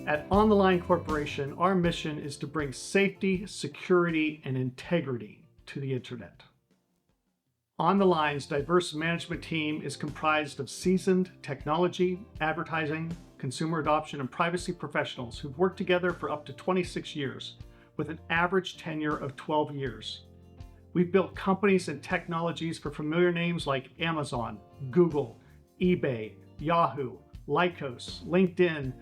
At Ontheline Corporation, our mission is to bring safety, security, and integrity to the internet. Ontheline's diverse management team is comprised of seasoned technology, advertising, consumer adoption, and privacy professionals who've worked together for up to 26 years, with an average tenure of 12 years. We've built companies and technologies for familiar names like Amazon, Google, eBay, Yahoo, Lycos, LinkedIn,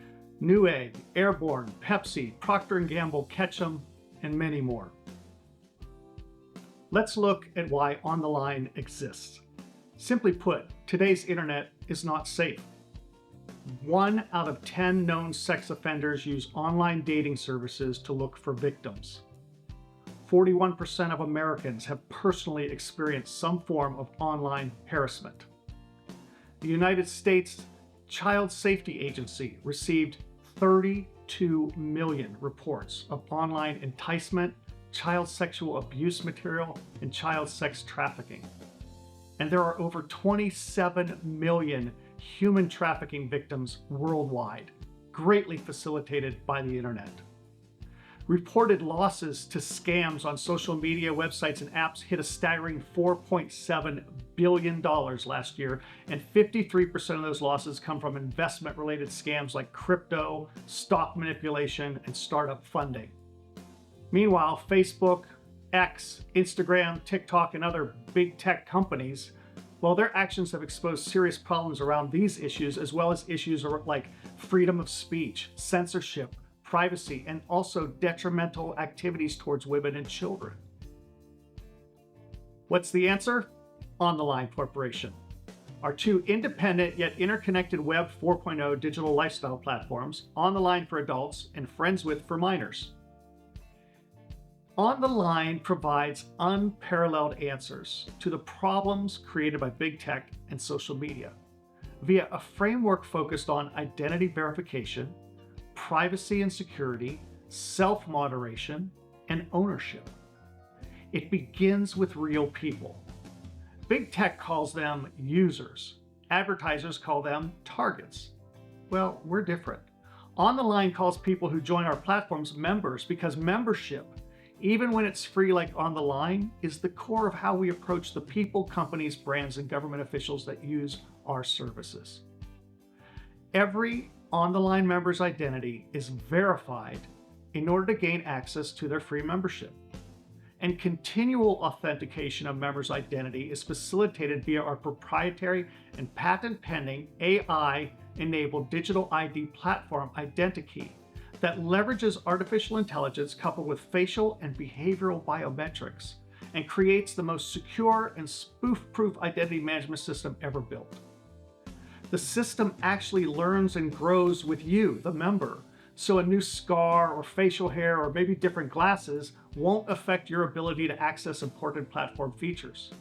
Newegg, Airborne, Pepsi, Procter & Gamble, Ketchum, and many more. Let's look at why Ontheline exists. Simply put, today's internet is not safe. 1 out of 10 known sex offenders use online dating services to look for victims. 41% of Americans have personally experienced some form of online harassment. The United States Child Safety Agency received 32 million reports of online enticement, child sexual abuse material, and child sex trafficking. And there are over 27 million human trafficking victims worldwide, greatly facilitated by the internet. Reported losses to scams on social media websites and apps hit a staggering $4.7 billion last year, and 53% of those losses come from investment-related scams like crypto, stock manipulation, and startup funding. Meanwhile, Facebook, X, Instagram, TikTok, and other big tech companies, well, their actions have exposed serious problems around these issues, as well as issues like freedom of speech, censorship, privacy, and also detrimental activities towards women and children. What's the answer? Ontheline Corporation. Our two independent yet interconnected Web 4.0 digital lifestyle platforms, Ontheline for adults and Friends With for minors. Ontheline provides unparalleled answers to the problems created by big tech and social media via a framework focused on identity verification, privacy and security, self-moderation, and ownership. It begins with real people. Big tech calls them users. Advertisers call them targets. Well, we're different. Ontheline calls people who join our platforms members because membership, even when it's free like Ontheline, is the core of how we approach the people, companies, brands, and government officials that use our services. Every Ontheline member's identity is verified in order to gain access to their free membership. And continual authentication of members' identity is facilitated via our proprietary and patent-pending AI-enabled digital ID platform, IdentiKey, that leverages artificial intelligence coupled with facial and behavioral biometrics and creates the most secure and spoof-proof identity management system ever built. The system actually learns and grows with you, the member, so a new scar or facial hair or maybe different glasses won't affect your ability to access important platform features.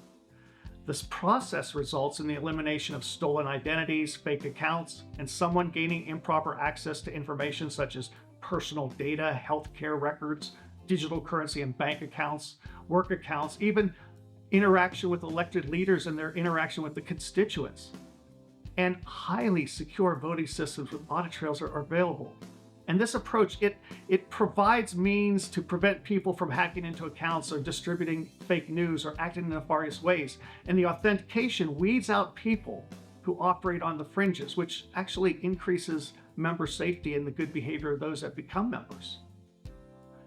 This process results in the elimination of stolen identities, fake accounts, and someone gaining improper access to information such as personal data, healthcare records, digital currency and bank accounts, work accounts, even interaction with elected leaders and their interaction with the constituents. And highly secure voting systems with audit trails are available. And this approach, it provides means to prevent people from hacking into accounts or distributing fake news or acting in nefarious ways. And the authentication weeds out people who operate on the fringes, which actually increases member safety and the good behavior of those that become members.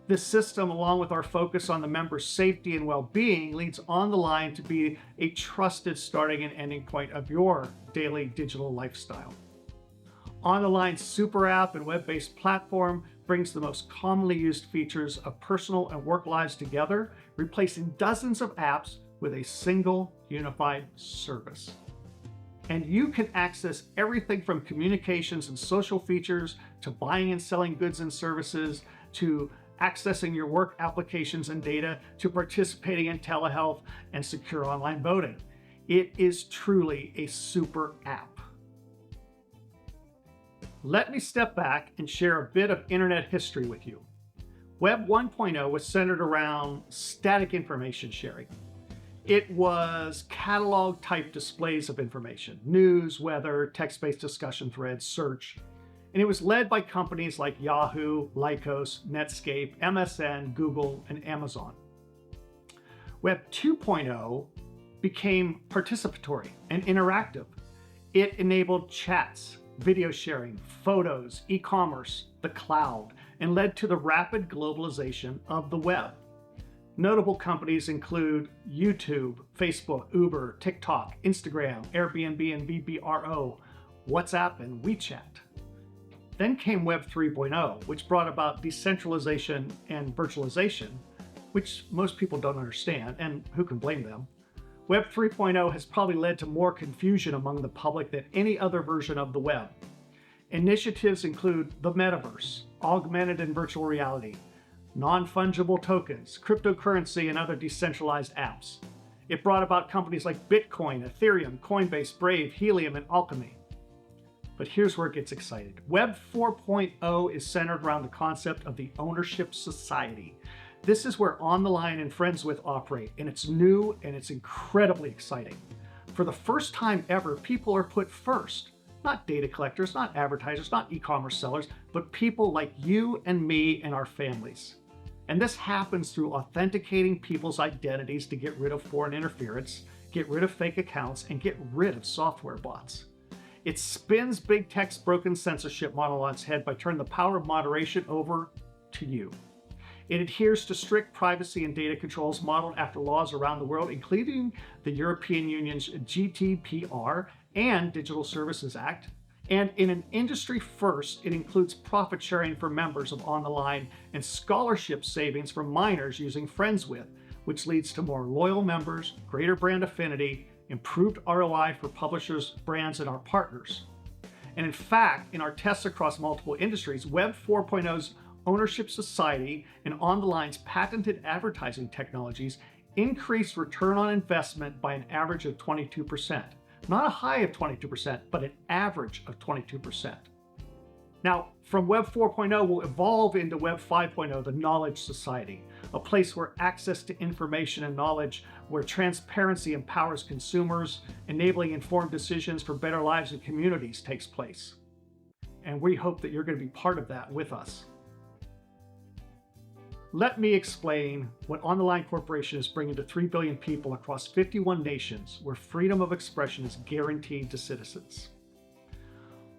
This system, along with our focus on the member's safety and well-being, leads Ontheline to be a trusted starting and ending point of your daily digital lifestyle. Ontheline's super app and web-based platform brings the most commonly used features of personal and work lives together, replacing dozens of apps with a single unified service. And you can access everything from communications and social features to buying and selling goods and services to accessing your work applications and data to participating in telehealth and secure online voting. It is truly a super app. Let me step back and share a bit of internet history with you. Web 1.0 was centered around static information sharing. It was catalog-type displays of information, news, weather, text-based discussion threads, search. And it was led by companies like Yahoo, Lycos, Netscape, MSN, Google, and Amazon. Web 2.0 became participatory and interactive. It enabled chats, video sharing, photos, e-commerce, the cloud, and led to the rapid globalization of the web. Notable companies include YouTube, Facebook, Uber, TikTok, Instagram, Airbnb and VBRO, WhatsApp, and WeChat. Then came Web 3.0, which brought about decentralization and virtualization, which most people don't understand, and who can blame them? Web 3.0 has probably led to more confusion among the public than any other version of the web. Initiatives include the metaverse, augmented and virtual reality, non-fungible tokens, cryptocurrency, and other decentralized apps. It brought about companies like Bitcoin, Ethereum, Coinbase, Brave, Helium, and Alchemy. But here's where it gets exciting. Web 4.0 is centered around the concept of the ownership society. This is where Ontheline and Friends With operate, and it's new and it's incredibly exciting. For the first time ever, people are put first. Not data collectors, not advertisers, not e-commerce sellers, but people like you and me and our families. And this happens through authenticating people's identities to get rid of foreign interference, get rid of fake accounts, and get rid of software bots. It spins big tech's broken censorship model on its head by turning the power of moderation over to you. It adheres to strict privacy and data controls modeled after laws around the world, including the European Union's GDPR and Digital Services Act. And in an industry first, it includes profit sharing for members of Ontheline and scholarship savings for minors using Friends With, which leads to more loyal members, greater brand affinity, improved ROI for publishers, brands, and our partners. And in fact, in our tests across multiple industries, Web 4.0's ownership society and Ontheline's patented advertising technologies increased return on investment by an average of 22%. Not a high of 22%, but an average of 22%. Now, from Web 4.0 will evolve into Web 5.0, the knowledge society, a place where access to information and knowledge, where transparency empowers consumers, enabling informed decisions for better lives and communities takes place. And we hope that you're going to be part of that with us. Let me explain what Ontheline Corporation is bringing to 3 billion people across 51 nations where freedom of expression is guaranteed to citizens.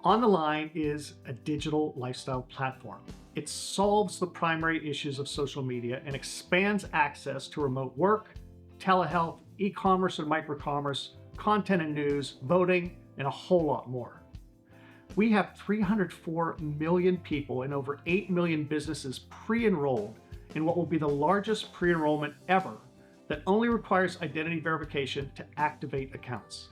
Ontheline is a digital lifestyle platform. It solves the primary issues of social media and expands access to remote work, telehealth, e-commerce and microcommerce, content and news, voting, and a whole lot more. We have 304 million people and over 8 million businesses pre-enrolled in what will be the largest pre-enrollment ever that only requires identity verification to activate accounts.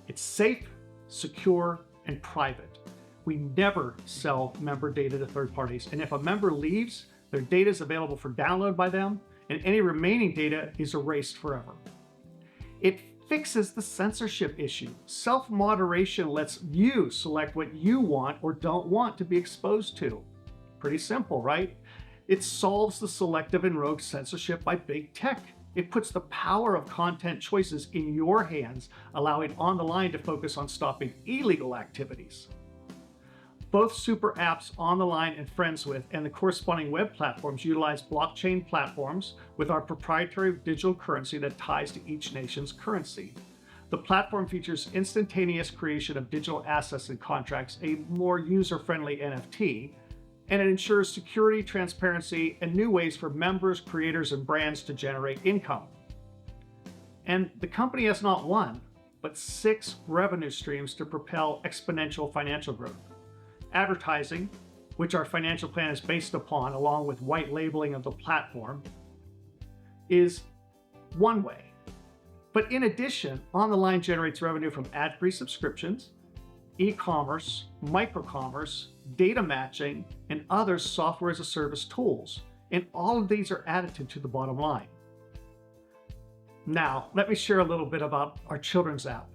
It's safe, secure, and private. We never sell member data to third parties, and if a member leaves, their data is available for download by them, and any remaining data is erased forever. It fixes the censorship issue. Self-moderation lets you select what you want or don't want to be exposed to. Pretty simple, right? It solves the selective and rogue censorship by big tech. It puts the power of content choices in your hands, allowing Ontheline to focus on stopping illegal activities. Both super apps, Ontheline and Friends With, and the corresponding web platforms utilize blockchain platforms with our proprietary digital currency that ties to each nation's currency. The platform features instantaneous creation of digital assets and contracts, a more user-friendly NFT, and it ensures security, transparency, and new ways for members, creators, and brands to generate income. And the company has not one, but 6 revenue streams to propel exponential financial growth. Advertising, which our financial plan is based upon, along with white labeling of the platform, is one way. But in addition, Ontheline generates revenue from ad-free subscriptions, e-commerce, microcommerce, data matching, and other software as a service tools. And all of these are additive to the bottom line. Now, let me share a little bit about our children's app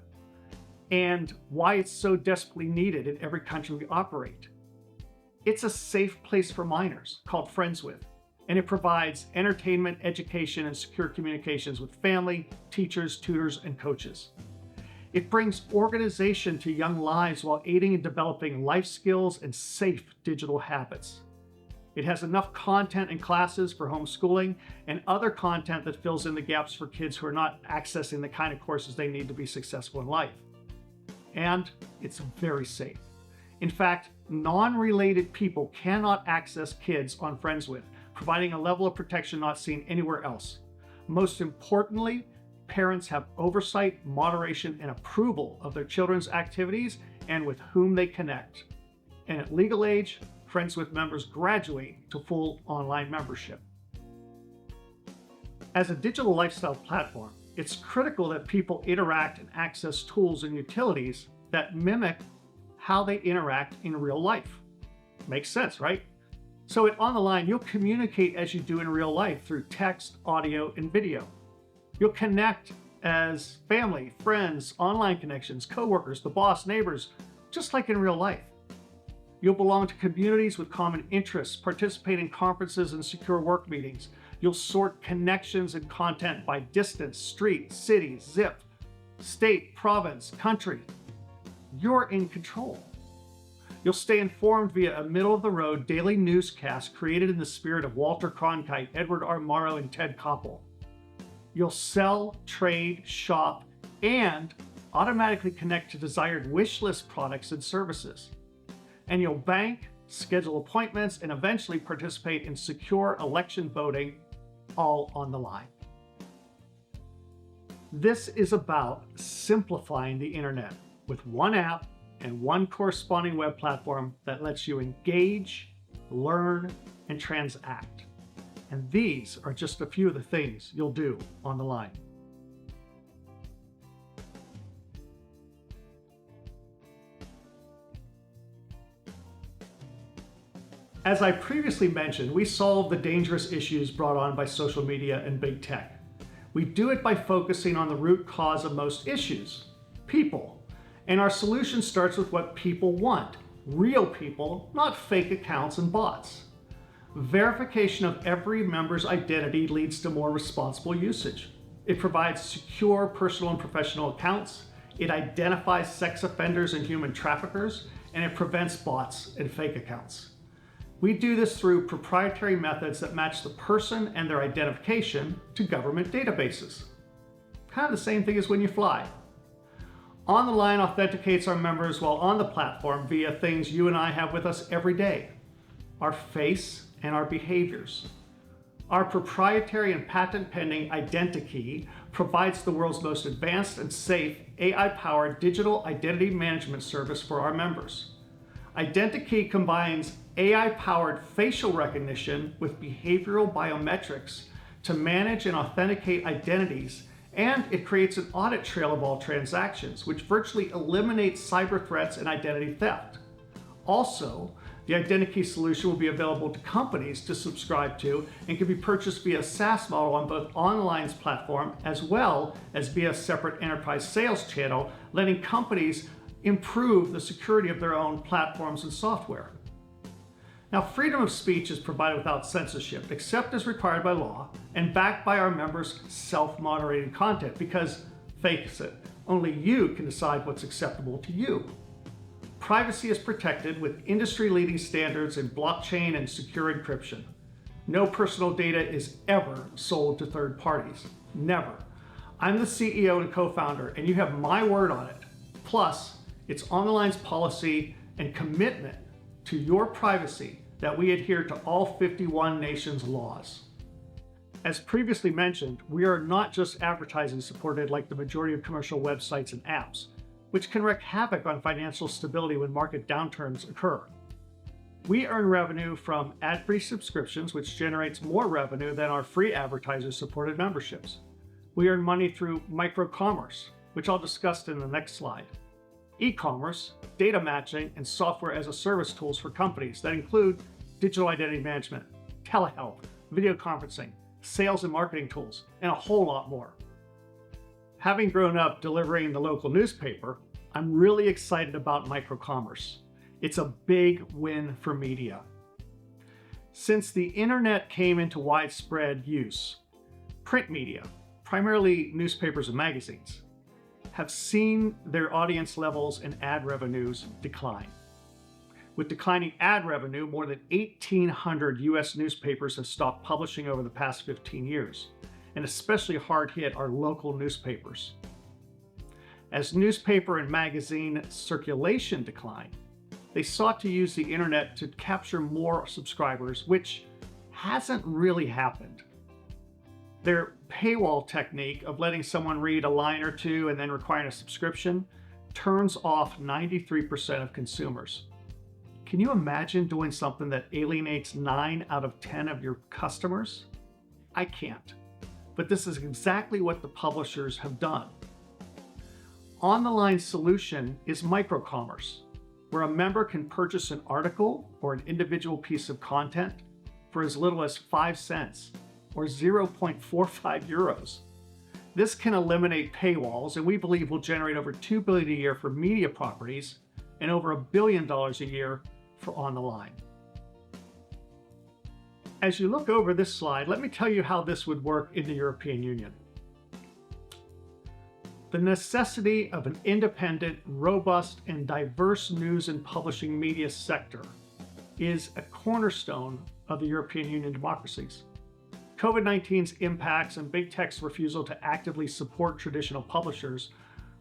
and why it's so desperately needed in every country we operate. It's a safe place for minors called Friends With, and it provides entertainment, education, and secure communications with family, teachers, tutors, and coaches. It brings organization to young lives while aiding in developing life skills and safe digital habits. It has enough content and classes for homeschooling and other content that fills in the gaps for kids who are not accessing the kind of courses they need to be successful in life. And it's very safe. In fact, non-related people cannot access kids on Friendswith, providing a level of protection not seen anywhere else. Most importantly, parents have oversight, moderation, and approval of their children's activities and with whom they connect. And at legal age, Friendswith members graduate to full online membership. As a digital lifestyle platform, it's critical that people interact and access tools and utilities that mimic how they interact in real life. Makes sense, right? So at Ontheline, you'll communicate as you do in real life through text, audio, and video. You'll connect as family, friends, online connections, coworkers, the boss, neighbors, just like in real life. You'll belong to communities with common interests, participate in conferences and secure work meetings. You'll sort connections and content by distance, street, city, zip, state, province, country. You're in control. You'll stay informed via a middle-of-the-road daily newscast created in the spirit of Walter Cronkite, Edward R. Morrow, and Ted Koppel. You'll sell, trade, shop, and automatically connect to desired wish list products and services. And you'll bank, schedule appointments, and eventually participate in secure election voting, all on the line. This is about simplifying the internet with one app and one corresponding web platform that lets you engage, learn, and transact. And these are just a few of the things you'll do on the line. As I previously mentioned, we solve the dangerous issues brought on by social media and big tech. We do it by focusing on the root cause of most issues, people. And our solution starts with what people want, real people, not fake accounts and bots. Verification of every member's identity leads to more responsible usage. It provides secure personal and professional accounts. It identifies sex offenders and human traffickers, and it prevents bots and fake accounts. We do this through proprietary methods that match the person and their identification to government databases. Kind of the same thing as when you fly. Ontheline authenticates our members while on the platform via things you and I have with us every day: our face and our behaviors. Our proprietary and patent-pending IdentiKey provides the world's most advanced and safe AI-powered digital identity management service for our members. IdentiKey combines AI-powered facial recognition with behavioral biometrics to manage and authenticate identities, and it creates an audit trail of all transactions, which virtually eliminates cyber threats and identity theft. Also, the IdentiKey solution will be available to companies to subscribe to and can be purchased via a SaaS model on both Ontheline's platform as well as via a separate enterprise sales channel, letting companies improve the security of their own platforms and software. Now, freedom of speech is provided without censorship, except as required by law, and backed by our members' self-moderated content, because, face it, only you can decide what's acceptable to you. Privacy is protected with industry-leading standards in blockchain and secure encryption. No personal data is ever sold to third parties. Never. I'm the CEO and co-founder, and you have my word on it. Plus, it's Ontheline's policy and commitment to your privacy that we adhere to all 51 nations' laws. As previously mentioned, we are not just advertising supported like the majority of commercial websites and apps, which can wreak havoc on financial stability when market downturns occur. We earn revenue from ad-free subscriptions, which generates more revenue than our free advertiser-supported memberships. We earn money through micro-commerce, which I'll discuss in the next slide. E-commerce, data matching, and software as a service tools for companies that include digital identity management, telehealth, video conferencing, sales and marketing tools, and a whole lot more. Having grown up delivering the local newspaper, I'm really excited about micro-commerce. It's a big win for media. Since the internet came into widespread use, print media, primarily newspapers and magazines, have seen their audience levels and ad revenues decline. With declining ad revenue, more than 1,800 US newspapers have stopped publishing over the past 15 years, and especially hard hit are local newspapers. As newspaper and magazine circulation declined, they sought to use the internet to capture more subscribers, which hasn't really happened. Their paywall technique of letting someone read a line or two and then requiring a subscription turns off 93% of consumers. Can you imagine doing something that alienates 9 out of 10 of your customers? I can't. But this is exactly what the publishers have done. Ontheline's solution is microcommerce, where a member can purchase an article or an individual piece of content for as little as 5 cents or 0.45 euros. This can eliminate paywalls, and we believe will generate over $2 billion a year for media properties and over $1 billion a year for Ontheline. As you look over this slide, let me tell you how this would work in the European Union. The necessity of an independent, robust, and diverse news and publishing media sector is a cornerstone of the European Union democracies. COVID-19's impacts and big tech's refusal to actively support traditional publishers,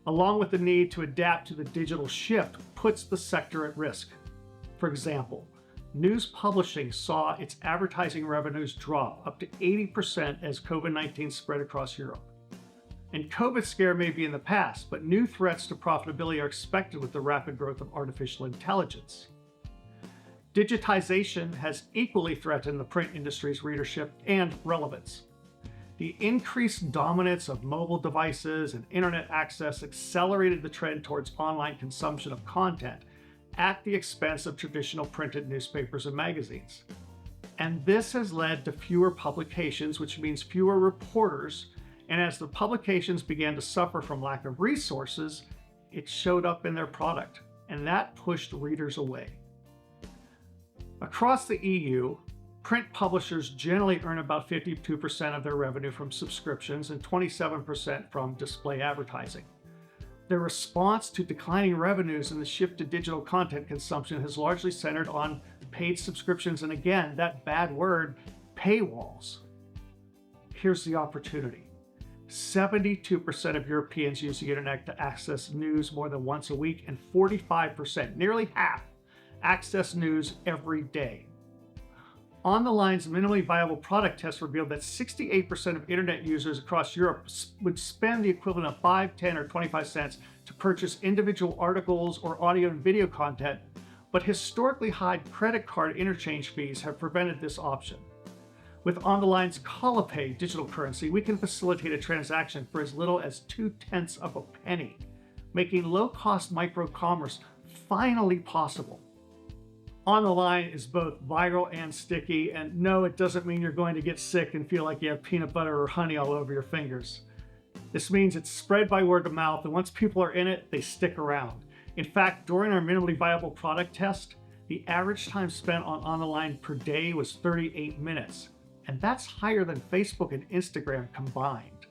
along with the need to adapt to the digital shift, puts the sector at risk. For example, news publishing saw its advertising revenues drop up to 80% as COVID-19 spread across Europe. And COVID scare may be in the past, but new threats to profitability are expected with the rapid growth of artificial intelligence. Digitization has equally threatened the print industry's readership and relevance. The increased dominance of mobile devices and internet access accelerated the trend towards online consumption of content at the expense of traditional printed newspapers and magazines. And this has led to fewer publications, which means fewer reporters. And as the publications began to suffer from lack of resources, it showed up in their product, and that pushed readers away. Across the EU, print publishers generally earn about 52% of their revenue from subscriptions and 27% from display advertising. Their response to declining revenues and the shift to digital content consumption has largely centered on paid subscriptions, and again, that bad word, paywalls. Here's the opportunity. 72% of Europeans use the internet to access news more than once a week, and 45%, nearly half, access news every day. Ontheline's minimally viable product test revealed that 68% of internet users across Europe would spend the equivalent of 5, 10, or 25 cents to purchase individual articles or audio and video content, but historically high credit card interchange fees have prevented this option. With Ontheline's CallAPay digital currency, we can facilitate a transaction for as little as 0.2 of a penny, making low-cost micro-commerce finally possible. Ontheline is both viral and sticky, and no, it doesn't mean you're going to get sick and feel like you have peanut butter or honey all over your fingers. This means it's spread by word of mouth, and once people are in it, they stick around. In fact, during our minimally viable product test, the average time spent on Ontheline per day was 38 minutes. And that's higher than Facebook and Instagram combined.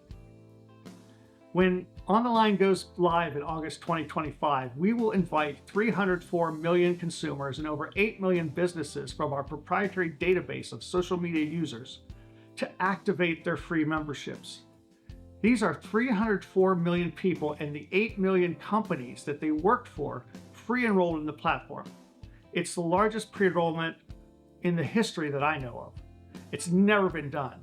When Ontheline goes live in August 2025, we will invite 304 million consumers and over 8 million businesses from our proprietary database of social media users to activate their free memberships. These are 304 million people and the 8 million companies that they worked for pre-enrolled in the platform. It's the largest pre-enrollment in the history that I know of. It's never been done,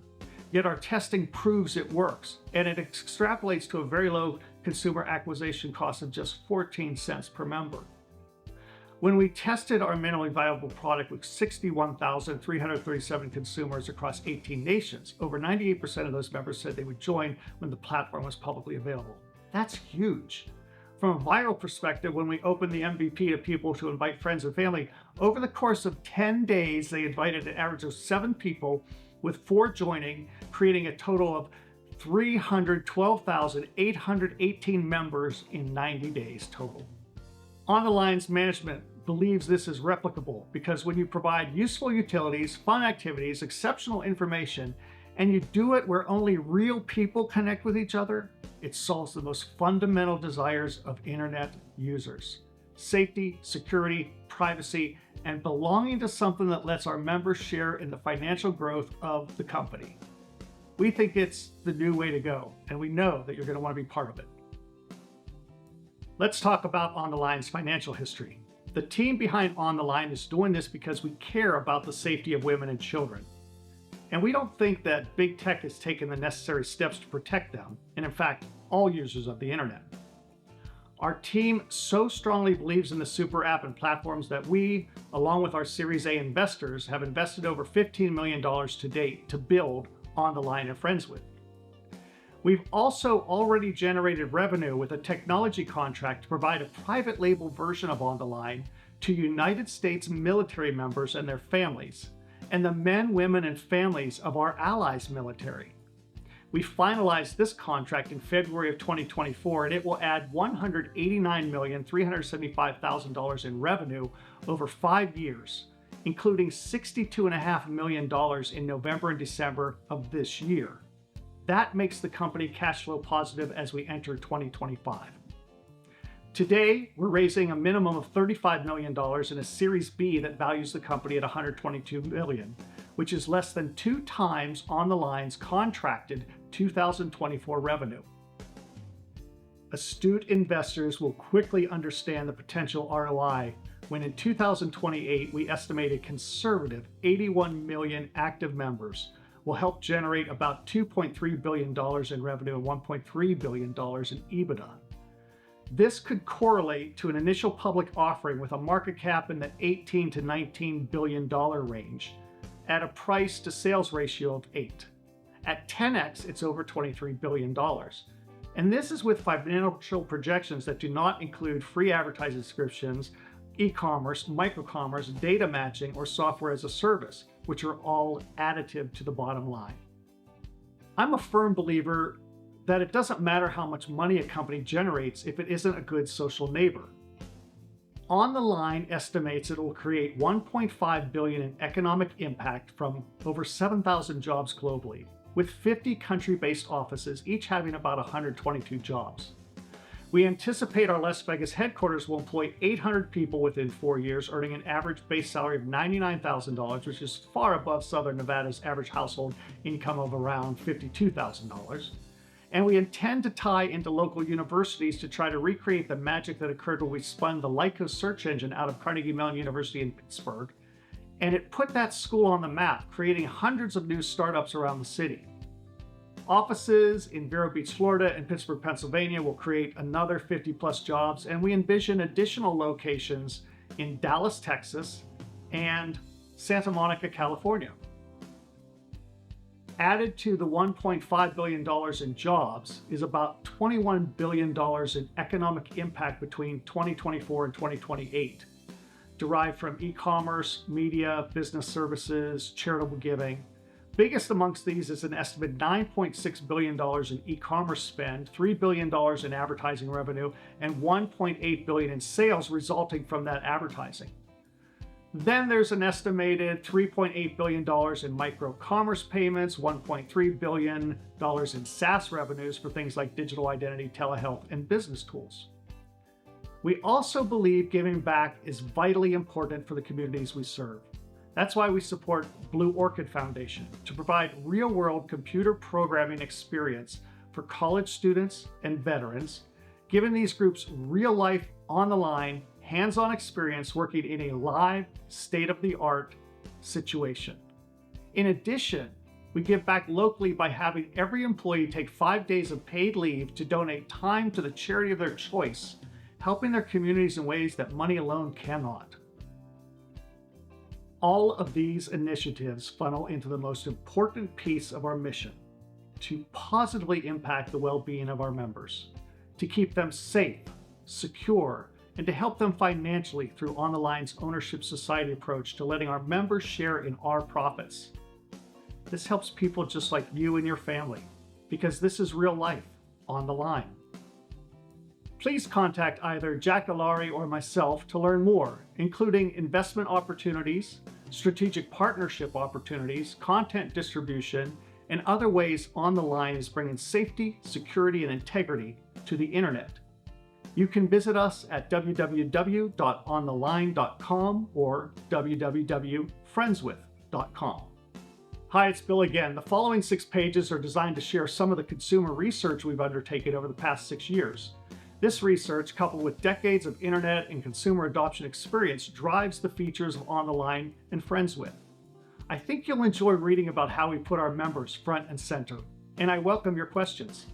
yet our testing proves it works, and it extrapolates to a very low consumer acquisition cost of just 14 cents per member. When we tested our minimally viable product with 61,337 consumers across 18 nations, over 98% of those members said they would join when the platform was publicly available. That's huge. From a viral perspective, when we opened the MVP to people to invite friends and family, over the course of 10 days, they invited an average of 7 people, with 4 joining, creating a total of 312,818 members in 90 days total. Ontheline's management believes this is replicable because when you provide useful utilities, fun activities, exceptional information, and you do it where only real people connect with each other, it solves the most fundamental desires of internet users: safety, security, privacy, and belonging to something that lets our members share in the financial growth of the company. We think it's the new way to go, and we know that you're going to want to be part of it. Let's talk about Ontheline's financial history. The team behind Ontheline is doing this because we care about the safety of women and children. And we don't think that big tech has taken the necessary steps to protect them, and in fact, all users of the internet. Our team so strongly believes in the super app and platforms that we, along with our Series A investors, have invested over $15 million to date to build Ontheline and Friends with. We've also already generated revenue with a technology contract to provide a private label version of Ontheline to United States military members and their families, and the men, women, and families of our allies' military. We finalized this contract in February of 2024, and it will add $189,375,000 in revenue over 5 years, including $62.5 million in November and December of this year. That makes the company cash flow positive as we enter 2025. Today, we're raising a minimum of $35 million in a Series B that values the company at $122 million, which is less than 2 times Ontheline's contracted 2024 revenue. Astute investors will quickly understand the potential ROI when in 2028 we estimate a conservative 81 million active members will help generate about $2.3 billion in revenue and $1.3 billion in EBITDA. This could correlate to an initial public offering with a market cap in the $18 to $19 billion range at a price to sales ratio of 8. At 10x, it's over $23 billion. And this is with financial projections that do not include free advertising subscriptions, e-commerce, micro-commerce, data matching, or software as a service, which are all additive to the bottom line. I'm a firm believer that it doesn't matter how much money a company generates if it isn't a good social neighbor. Ontheline estimates it will create $1.5 billion in economic impact from over 7,000 jobs globally, with 50 country-based offices, each having about 122 jobs. We anticipate our Las Vegas headquarters will employ 800 people within 4 years, earning an average base salary of $99,000, which is far above Southern Nevada's average household income of around $52,000. And we intend to tie into local universities to try to recreate the magic that occurred when we spun the Lycos search engine out of Carnegie Mellon University in Pittsburgh. And it put that school on the map, creating hundreds of new startups around the city. Offices in Vero Beach, Florida and Pittsburgh, Pennsylvania will create another 50 plus jobs, and we envision additional locations in Dallas, Texas and Santa Monica, California. Added to the $1.5 billion in jobs is about $21 billion in economic impact between 2024 and 2028, derived from e-commerce, media, business services, charitable giving. Biggest amongst these is an estimated $9.6 billion in e-commerce spend, $3 billion in advertising revenue, and $1.8 billion in sales resulting from that advertising. Then there's an estimated $3.8 billion in micro-commerce payments, $1.3 billion in SaaS revenues for things like digital identity, telehealth, and business tools. We also believe giving back is vitally important for the communities we serve. That's why we support Blue Orchid Foundation to provide real-world computer programming experience for college students and veterans, giving these groups real-life, on-the-line, hands-on experience working in a live, state-of-the-art situation. In addition, we give back locally by having every employee take 5 days of paid leave to donate time to the charity of their choice, helping their communities in ways that money alone cannot. All of these initiatives funnel into the most important piece of our mission: to positively impact the well-being of our members, to keep them safe, secure, and to help them financially through Ontheline's ownership society approach to letting our members share in our profits. This helps people just like you and your family, because this is real life on the line. Please contact either Jack Alari or myself to learn more, including investment opportunities, strategic partnership opportunities, content distribution, and other ways Ontheline is bringing safety, security, and integrity to the internet. You can visit us at www.ontheline.com or www.friendswith.com. Hi, it's Bill again. The following 6 pages are designed to share some of the consumer research we've undertaken over the past 6 years. This research, coupled with decades of internet and consumer adoption experience, drives the features of Ontheline and Friends With. I think you'll enjoy reading about how we put our members front and center, and I welcome your questions.